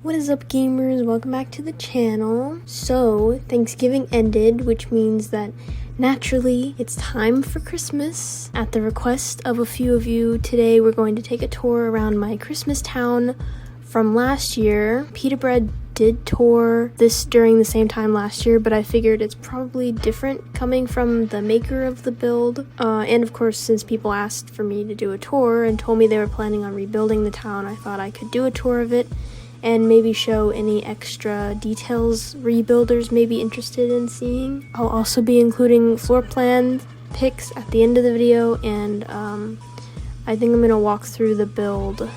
What is up, gamers? Welcome back to the channel. So, Thanksgiving ended, which means that naturally it's time for Christmas. At the request of a few of you, today we're going to take a tour around my Christmas town from last year. Pita Bread did tour this during the same time last year, but I figured it's probably different coming from the maker of the build. And of course, since people asked for me to do a tour and told me they were planning on rebuilding the town, I thought I could do a tour of it and maybe show any extra details rebuilders may be interested in seeing. I'll also be including floor plan pics at the end of the video, and I think I'm gonna walk through the build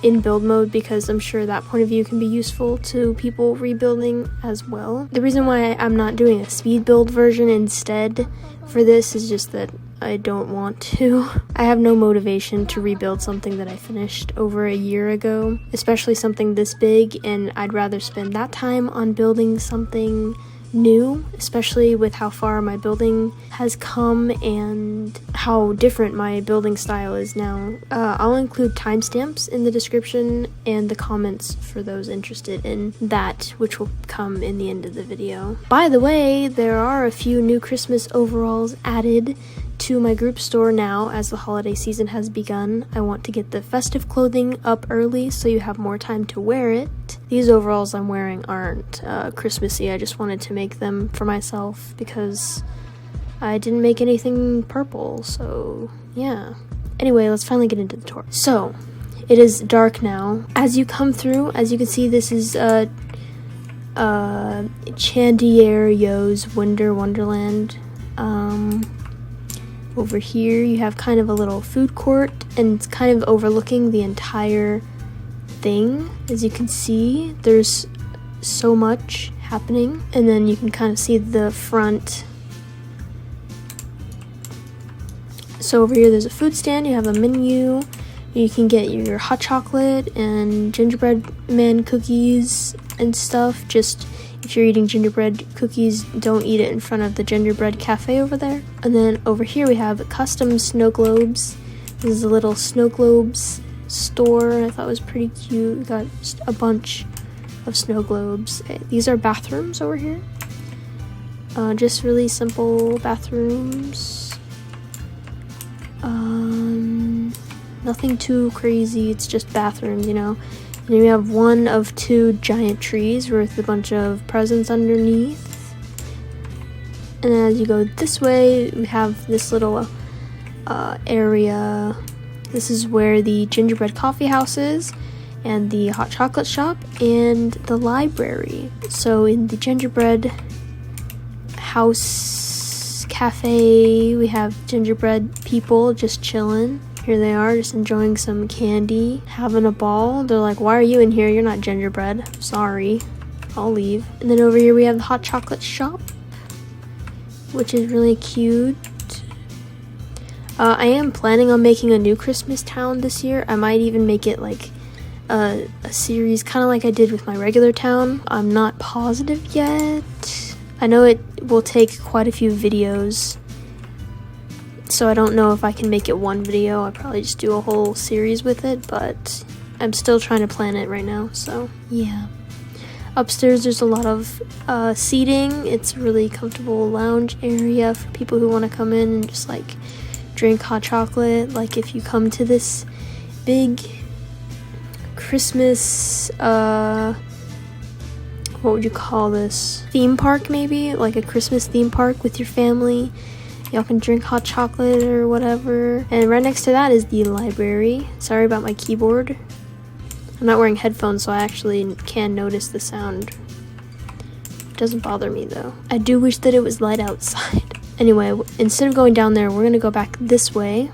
in build mode because I'm sure that point of view can be useful to people rebuilding as well. The reason why I'm not doing a speed build version instead for this is just that I don't want to. I have no motivation to rebuild something that I finished over a year ago, especially something this big, and I'd rather spend that time on building something new, especially with how far my building has come and how different my building style is now. I'll include timestamps in the description and the comments for those interested in that, which will come in the end of the video. By the way, there are a few new Christmas overalls added to my group store now as the holiday season has begun. I want to get the festive clothing up early so you have more time to wear it. These overalls I'm wearing aren't Christmassy. I just wanted to make them for myself because I didn't make anything purple, so yeah. Anyway, let's finally get into the tour. So, it is dark now. As you come through, as you can see, this is Chandieryo's Wonderland. Over here you have kind of a little food court, and it's kind of overlooking the entire thing. As you can see, there's so much happening, and then you can kind of see the front. So over here there's a food stand, you have a menu, you can get your hot chocolate and gingerbread man cookies and stuff. Just if you're eating gingerbread cookies, don't eat it in front of the gingerbread cafe over there. And then over here we have custom Snowglobes. This is a little Snowglobes store. I thought it was pretty cute. We got just a bunch of Snowglobes. These are bathrooms over here. Just really simple bathrooms. Nothing too crazy. It's just bathrooms, you know. And we have one of two giant trees with a bunch of presents underneath. And as you go this way, we have this little area. This is where the gingerbread coffee house is, and the hot chocolate shop, and the library. So in the gingerbread house cafe, we have gingerbread people just chilling. Here they are, just enjoying some candy, having a ball. They're like, why are you in here? You're not gingerbread. Sorry, I'll leave. And then over here we have the hot chocolate shop, which is really cute. I am planning on making a new Christmas town this year. I might even make it like a series, kind of like I did with my regular town. I'm not positive yet. I know it will take quite a few videos, so I don't know if I can make it one video. I'll probably just do a whole series with it, but I'm still trying to plan it right now, so yeah. Upstairs there's a lot of seating. It's a really comfortable lounge area for people who want to come in and just like drink hot chocolate. Like if you come to this big Christmas, what would you call this? Theme park maybe? Like a Christmas theme park with your family. Y'all can drink hot chocolate or whatever. And right next to that is the library. Sorry about my keyboard. I'm not wearing headphones, so I actually can notice the sound. It doesn't bother me though. I do wish that it was light outside. Anyway, instead of going down there, we're gonna go back this way.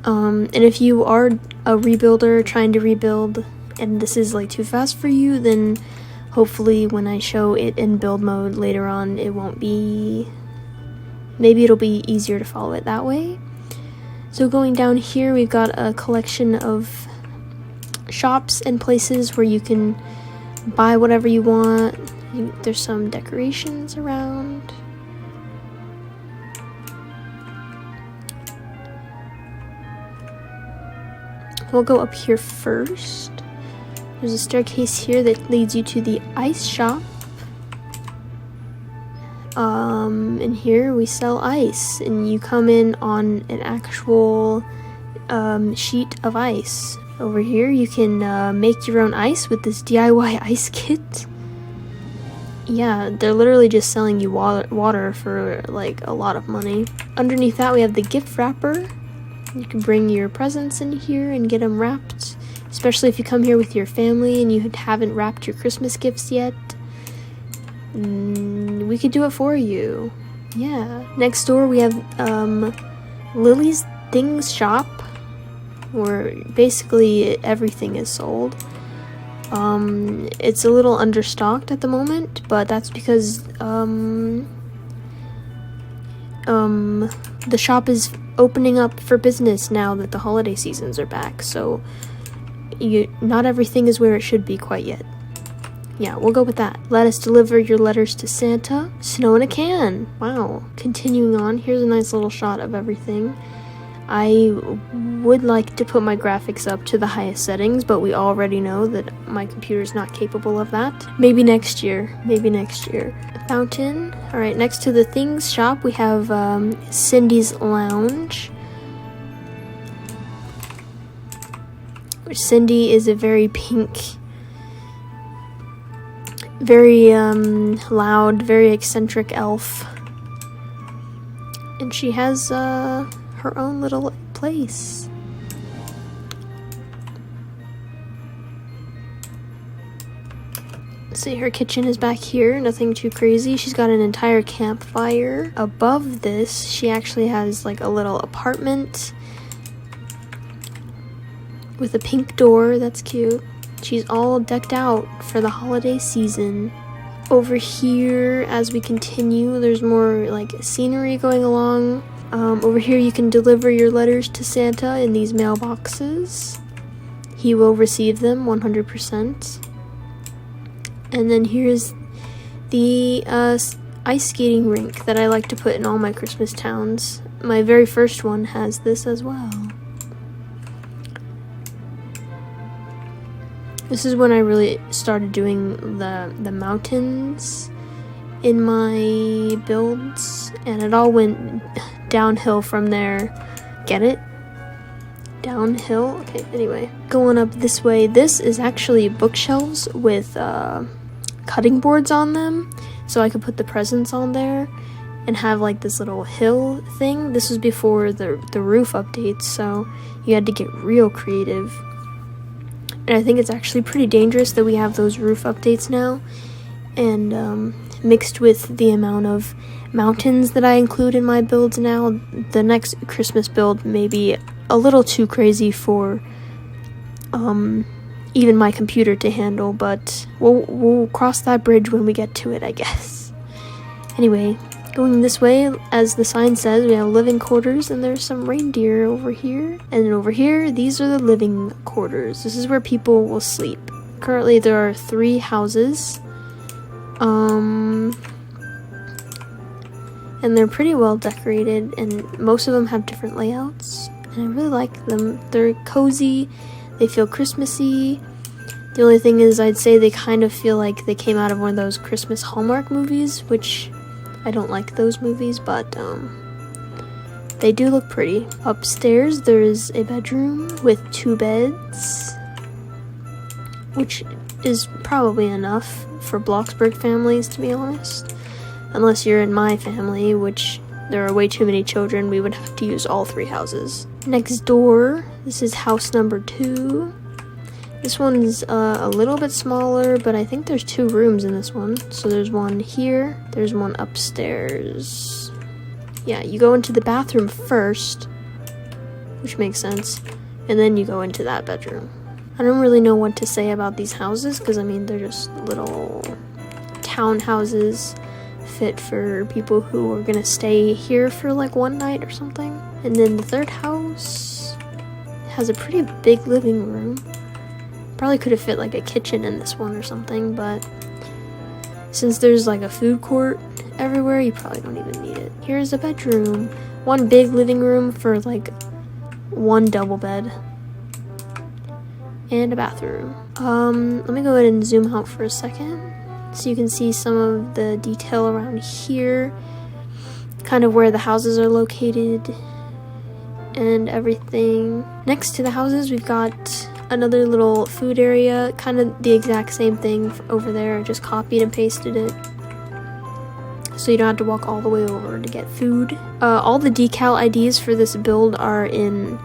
And if you are a rebuilder trying to rebuild and this is like too fast for you, then hopefully when I show it in build mode later on, it won't be, maybe it'll be easier to follow it that way. So going down here, we've got a collection of shops and places where you can buy whatever you want. There's some decorations around. We'll go up here first. There's a staircase here that leads you to the ice shop. And here we sell ice, and you come in on an actual sheet of ice. Over here you can make your own ice with this DIY ice kit. Yeah, they're literally just selling you water for like a lot of money. Underneath that we have the gift wrapper. You can bring your presents in here and get them wrapped, especially if you come here with your family and you haven't wrapped your Christmas gifts yet. We could do it for you. Yeah. Next door we have Lily's Things Shop, where basically everything is sold. It's a little understocked at the moment, but that's because the shop is opening up for business now that the holiday seasons are back, so not everything is where it should be quite yet. Yeah, we'll go with that. Let us deliver your letters to Santa. Snow in a can. Wow. Continuing on, here's a nice little shot of everything. I would like to put my graphics up to the highest settings, but we already know that my computer's not capable of that. Maybe next year. Maybe next year. A fountain. Alright, next to the things shop, we have Cindy's Lounge. Which Cindy is a very pink, very loud, very eccentric elf. And she has her own little place. See, her kitchen is back here, nothing too crazy. She's got an entire campfire. Above this, she actually has like a little apartment with a pink door. That's cute. She's all decked out for the holiday season. Over here, as we continue, there's more like scenery going along. Over here you can deliver your letters to Santa in these mailboxes. He will receive them 100%. And then here's the ice skating rink that I like to put in all my Christmas towns. my very first one has this as well. This is when I really started doing the mountains in my builds, and it all went downhill from there. Get it? Downhill? Okay, anyway. Going up this way, this is actually bookshelves with cutting boards on them, so I could put the presents on there and have like this little hill thing. This was before the roof updates, so you had to get real creative. And I think it's actually pretty dangerous that we have those roof updates now, and mixed with the amount of mountains that I include in my builds now, the next Christmas build may be a little too crazy for even my computer to handle, but we'll cross that bridge when we get to it, I guess. Anyway, going this way, as the sign says, we have living quarters, and there's some reindeer over here. And then over here, these are the living quarters. This is where people will sleep. Currently, there are 3 houses. And they're pretty well decorated, and most of them have different layouts. And I really like them. They're cozy, they feel Christmassy. The only thing is, I'd say they kind of feel like they came out of one of those Christmas Hallmark movies, which I don't like those movies, but they do look pretty. Upstairs, there is a bedroom with 2 beds, which is probably enough for Bloxburg families, to be honest. Unless you're in my family, which there are way too many children, we would have to use all 3 houses. Next door, this is house number 2. This one's a little bit smaller, but I think there's 2 rooms in this one. So there's one here, there's one upstairs. Yeah, you go into the bathroom first, which makes sense, and then you go into that bedroom. I don't really know what to say about these houses, because I mean, they're just little townhouses fit for people who are gonna stay here for like one night or something. And then the third house has a pretty big living room. Probably could have fit like a kitchen in this one or something, but since there's like a food court everywhere, you probably don't even need it. Here's a bedroom. One big living room for like 1 double bed. And a bathroom. Let me go ahead and zoom out for a second so you can see some of the detail around here, kind of where the houses are located and everything. Next to the houses, we've got another little food area, kind of the exact same thing over there. I just copied and pasted it, so you don't have to walk all the way over to get food. All the decal IDs for this build are in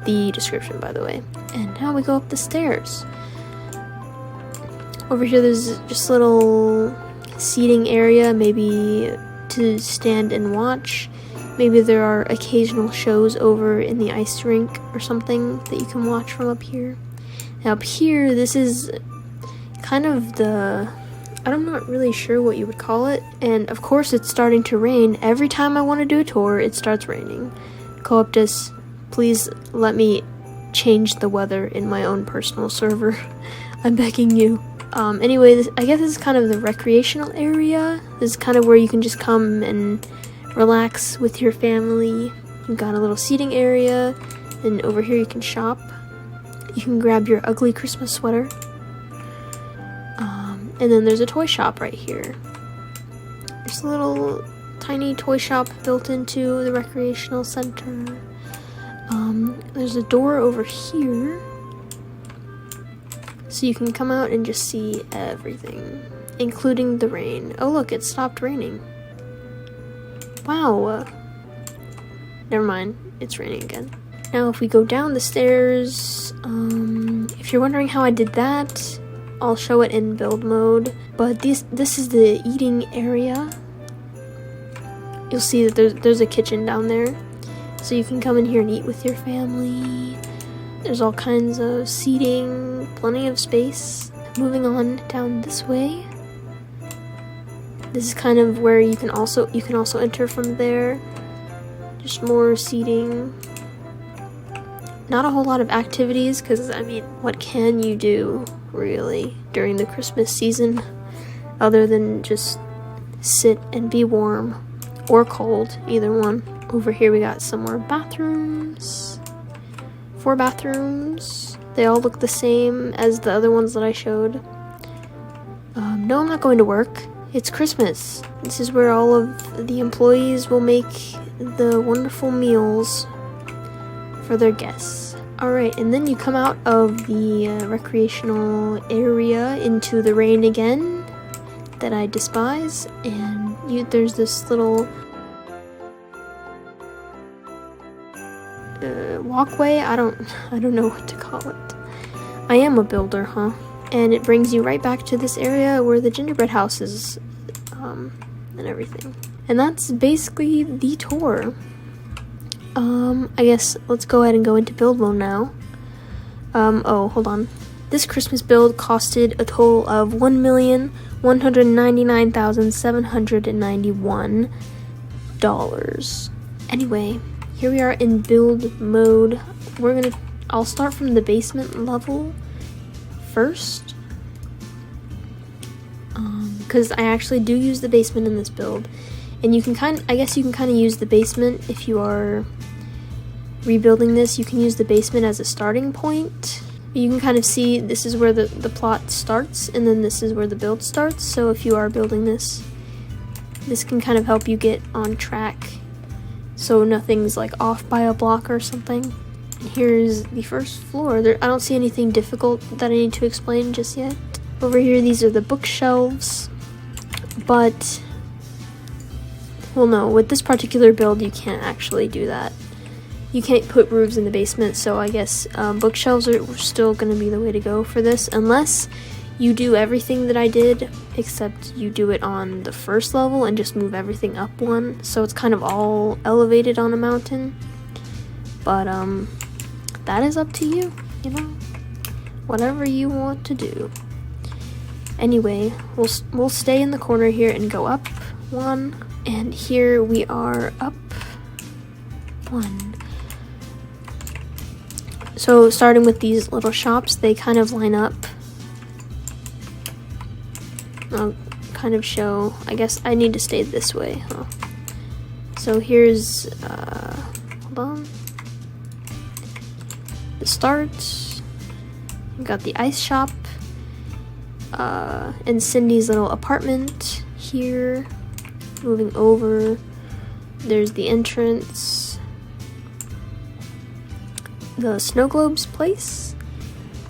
the description, by the way. And now we go up the stairs. Over here, there's just a little seating area, maybe to stand and watch. Maybe there are occasional shows over in the ice rink or something that you can watch from up here. Now up here, this is kind of I'm not really sure what you would call it. And of course, it's starting to rain. Every time I want to do a tour, it starts raining. Co-optus, please let me change the weather in my own personal server. I'm begging you. Anyway, I guess this is kind of the recreational area. This is kind of where you can just come and relax with your family. You've got a little seating area, and over here you can shop. You can grab your ugly Christmas sweater. And then there's a toy shop right here. There's a little tiny toy shop built into the recreational center. There's a door over here, so you can come out and just see everything, including the rain. Oh look, it stopped raining. Wow. Never mind, it's raining again. Now if we go down the stairs, if you're wondering how I did that, I'll show it in build mode. But this is the eating area. You'll see that there's a kitchen down there, so you can come in here and eat with your family. There's all kinds of seating, plenty of space. Moving on down this way. This is kind of where you can also enter from there. Just more seating. Not a whole lot of activities, because I mean, what can you do really during the Christmas season other than just sit and be warm or cold, either one. Over here we got some more bathrooms. 4 bathrooms. They all look the same as the other ones that I showed. No, I'm not going to work. It's Christmas. This is where all of the employees will make the wonderful meals for their guests. Alright, and then you come out of the recreational area into the rain again that I despise, and there's this little walkway. I don't know what to call it. I am a builder, huh? And it brings you right back to this area where the gingerbread house is, and everything. And that's basically the tour. I guess let's go ahead and go into build mode now. Oh, hold on. This Christmas build costed a total of $1,199,791. Anyway, here we are in build mode. I'll start from the basement level first, because I actually do use the basement in this build, and I guess you can kind of use the basement if you are rebuilding this. You can use the basement as a starting point. You can kind of see this is where the plot starts, and then this is where the build starts. So if you are building this can kind of help you get on track, so nothing's like off by a block or something. Here's the first floor. I don't see anything difficult that I need to explain just yet. Over here, these are the bookshelves, but, well, no, with this particular build, you can't actually do that. You can't put roofs in the basement, so I guess bookshelves are still going to be the way to go for this, unless you do everything that I did, except you do it on the first level and just move everything up one, so it's kind of all elevated on a mountain. But, that is up to you, you know, whatever you want to do. Anyway, we'll stay in the corner here and go up 1, and here we are up 1. So starting with these little shops, they kind of line up. I'll kind of show, I guess I need to stay this way, huh? So here's, hold on. The start. We got the ice shop, and Cindy's little apartment here. Moving over, there's the entrance, the Snowglobes place,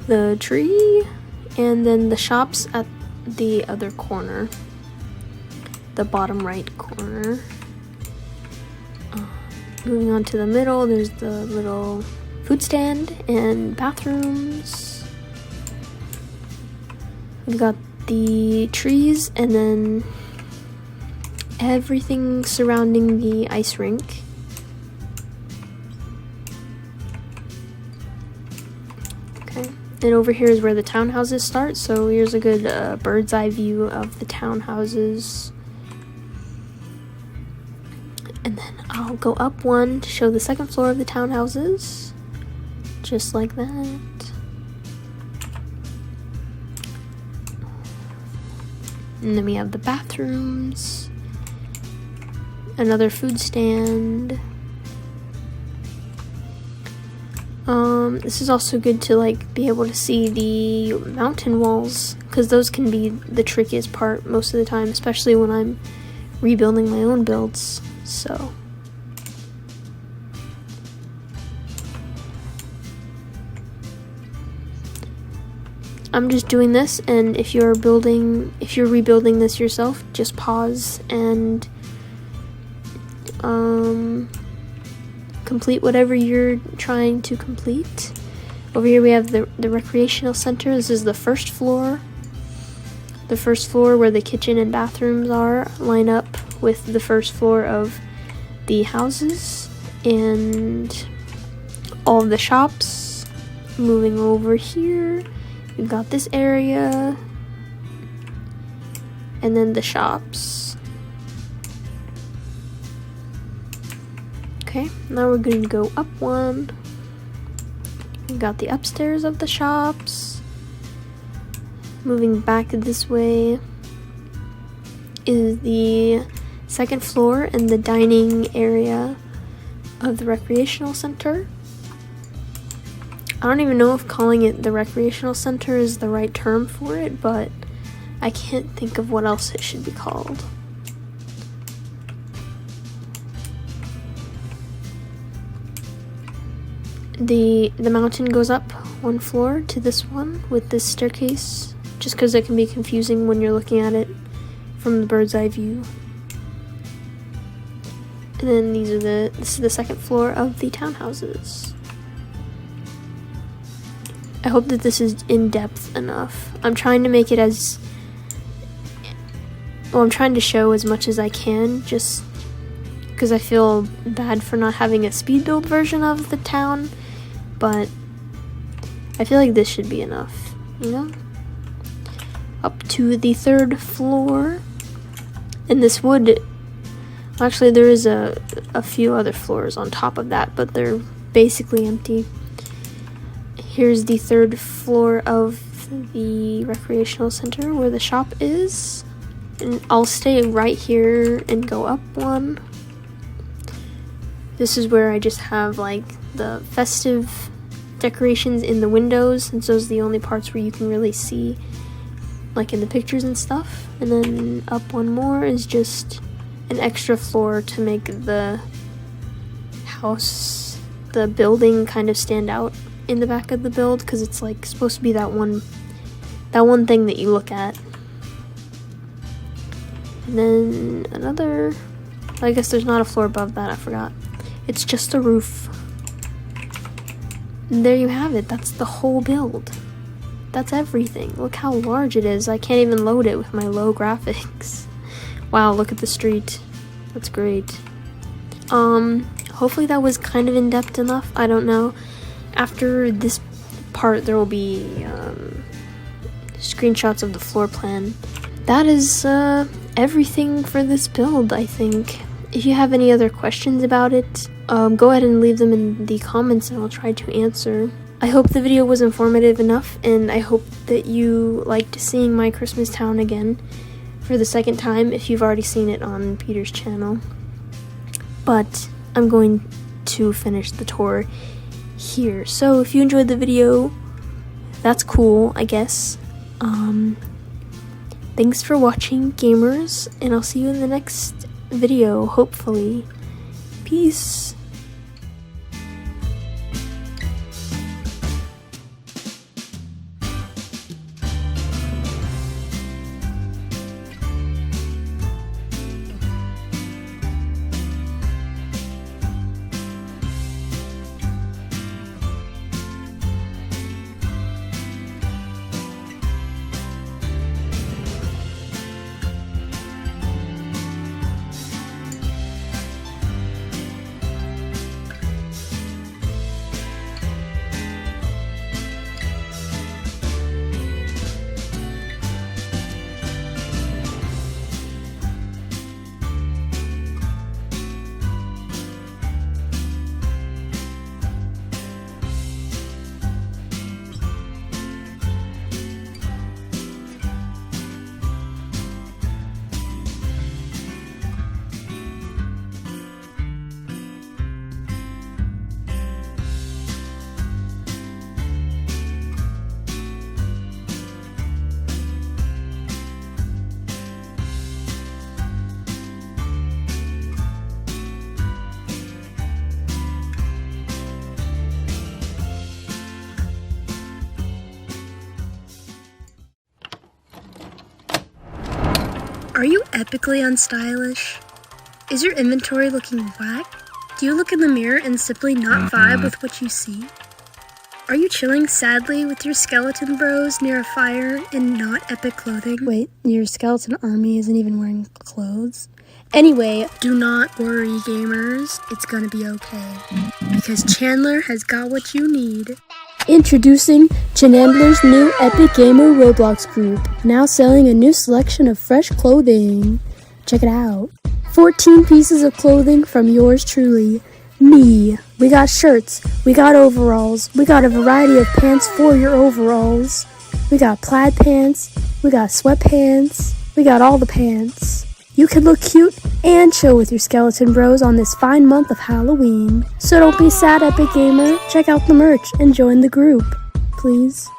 the tree, and then the shops at the other corner, the bottom right corner. Moving on to the middle, there's the little food stand and bathrooms. We've got the trees and then everything surrounding the ice rink. Okay, and over here is where the townhouses start, so here's a good bird's eye view of the townhouses. And then I'll go up 1 to show the second floor of the townhouses. Just like that. And then we have the bathrooms. Another food stand. This is also good to like be able to see the mountain walls, because those can be the trickiest part most of the time, especially when I'm rebuilding my own builds. So I'm just doing this, and if you're rebuilding this yourself, just pause and complete whatever you're trying to complete. Over here we have the recreational center. This is the first floor. The first floor where the kitchen and bathrooms are line up with the first floor of the houses and all of the shops. Moving over here, we've got this area and then the shops. Okay, now we're going to go up 1. We've got the upstairs of the shops. Moving back this way is the second floor and the dining area. of the recreational center. I don't even know if calling it the recreational center is the right term for it, but I can't think of what else it should be called. The mountain goes up one floor to this one with this staircase, just because it can be confusing when you're looking at it from the bird's eye view. And then this is the second floor of the townhouses. I hope that this is in depth enough. I'm trying to make it I'm trying to show as much as I can, just because I feel bad for not having a speed build version of the town, but I feel like this should be enough, you know? Up to the third floor, and this would, actually there is a few other floors on top of that, but they're basically empty. Here's the third floor of the recreational center where the shop is, and I'll stay right here and go up one. This is where I just have like the festive decorations in the windows, and those are the only parts where you can really see, like in the pictures and stuff. And then up one more is just an extra floor to make the house, the building kind of stand out in the back of the build, because it's like supposed to be that one thing that you look at. And then another, I guess there's not a floor above that, I forgot. It's just a roof. And there you have it. That's the whole build. That's everything. Look how large it is. I can't even load it with my low graphics. Wow, look at the street. That's great. Hopefully that was kind of in-depth enough. I don't know. After this part, there will be screenshots of the floor plan. That is everything for this build, I think. If you have any other questions about it, go ahead and leave them in the comments and I'll try to answer. I hope the video was informative enough, and I hope that you liked seeing my Christmas town again for the second time if you've already seen it on Peter's channel. But I'm going to finish the tour here. So if you enjoyed the video, that's cool, I guess. Thanks for watching, gamers, and I'll see you in the next video, hopefully. Peace. Are you epically unstylish? Is your inventory looking whack? Do you look in the mirror and simply not vibe with what you see? Are you chilling sadly with your skeleton bros near a fire in not epic clothing? Wait, your skeleton army isn't even wearing clothes? Anyway, do not worry, gamers. It's gonna be okay. Because Chandler has got what you need. Introducing Chandler's new Epic Gamer Roblox group, now selling a new selection of fresh clothing. Check it out. 14 pieces of clothing from yours truly, me. We got shirts, we got overalls, we got a variety of pants for your overalls. We got plaid pants, we got sweatpants, we got all the pants. You can look cute and chill with your skeleton bros on this fine month of Halloween. So don't be sad, Epic Gamer. Check out the merch and join the group, please.